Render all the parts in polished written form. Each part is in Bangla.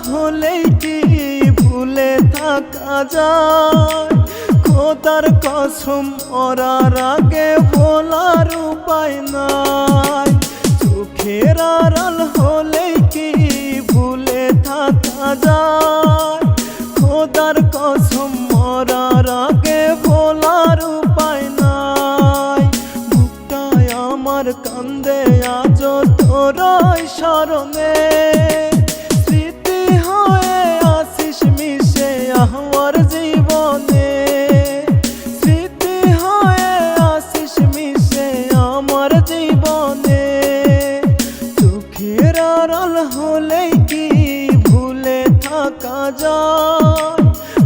হলেই কি ভুলে থাকা যায়? খোদার কসম মরার আগে ভোলার উপায় নাই। চোখের আড়াল হলেই কি ভুলে থাকা যায়? খোদার কসম মরার আগে ভোলার উপায় নাই। বুকটায় আমার কান্দে আজ তোরই স্মরণে, স্মৃতি হয়ে আসিস মিশে আমার জীবনে। স্মৃতি হয়ে আসিস মিশে আমার জীবনে। চোখের আড়াল হলেই কি ভুলে থাকা যায়?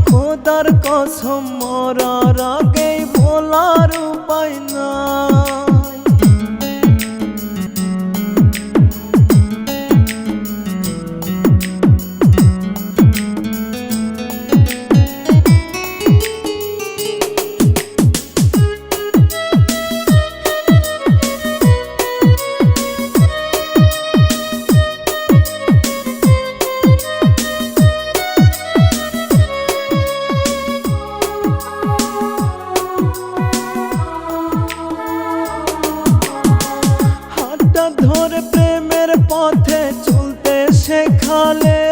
খোদার কসম মরার আগেই ভোলার উপায় নাই। ধরে প্রেমের পথে চলতে শেখালে,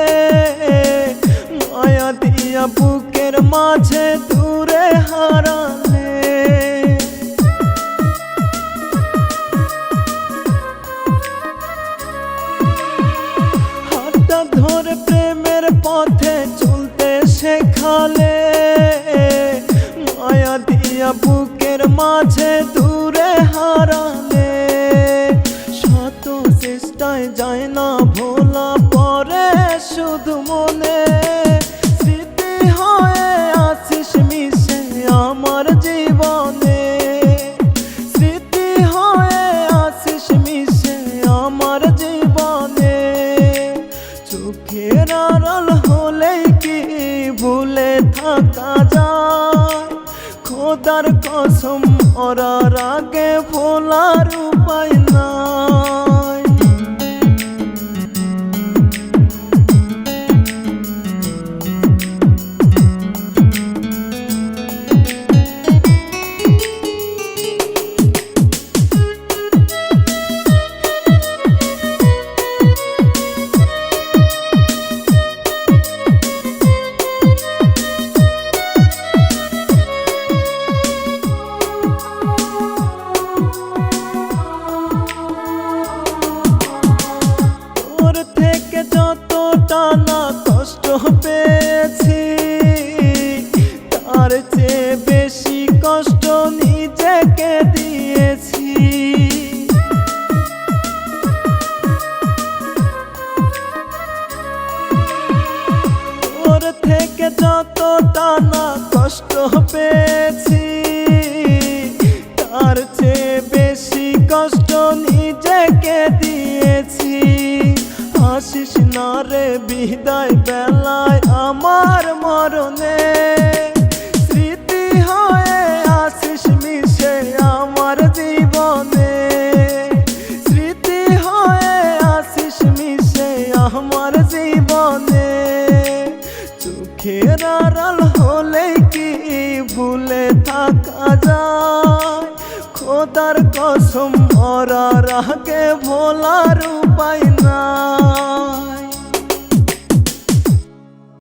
মায়া দিয়া বুকের মাঝে দূরে হারালে। হাতটা ধরে প্রেমের পথে চলতে শেখালে, মায়া দিয়া বুকের মাঝে দূরে হারালে। চেষ্টায় যায় না ভোলা পরে শুধু মনে। স্মৃতি হয়ে আসিস মিশে আমার জীবনে। স্মৃতি হয়ে আসিস মিশে আমার জীবনে। চোখের আড়াল হলেই কি ভুলে থাকা যায়? খোদার কসম মরার আগে ভোলার উপায় নাই। যতটা না কষ্ট পেয়েছি, তার চেয়ে বেশি কষ্ট নিজেকে দিয়েছি। ওর থেকে যতটা না কষ্ট পেয়েছি, তার চেয়ে বেশি কষ্ট নিজেকে দিয়েছি। আসিস না রে বিদায় বেলায় আমার মরণে। স্মৃতি হয়ে আসিস মিশে আমার জীবনে। স্মৃতি হয়ে আসিস মিশে আমার জীবনে। চোখের আড়াল হলেই কি ভুলে থাকা যায়? খোদার কসম মরার আগে ভোলার উপায় নাই।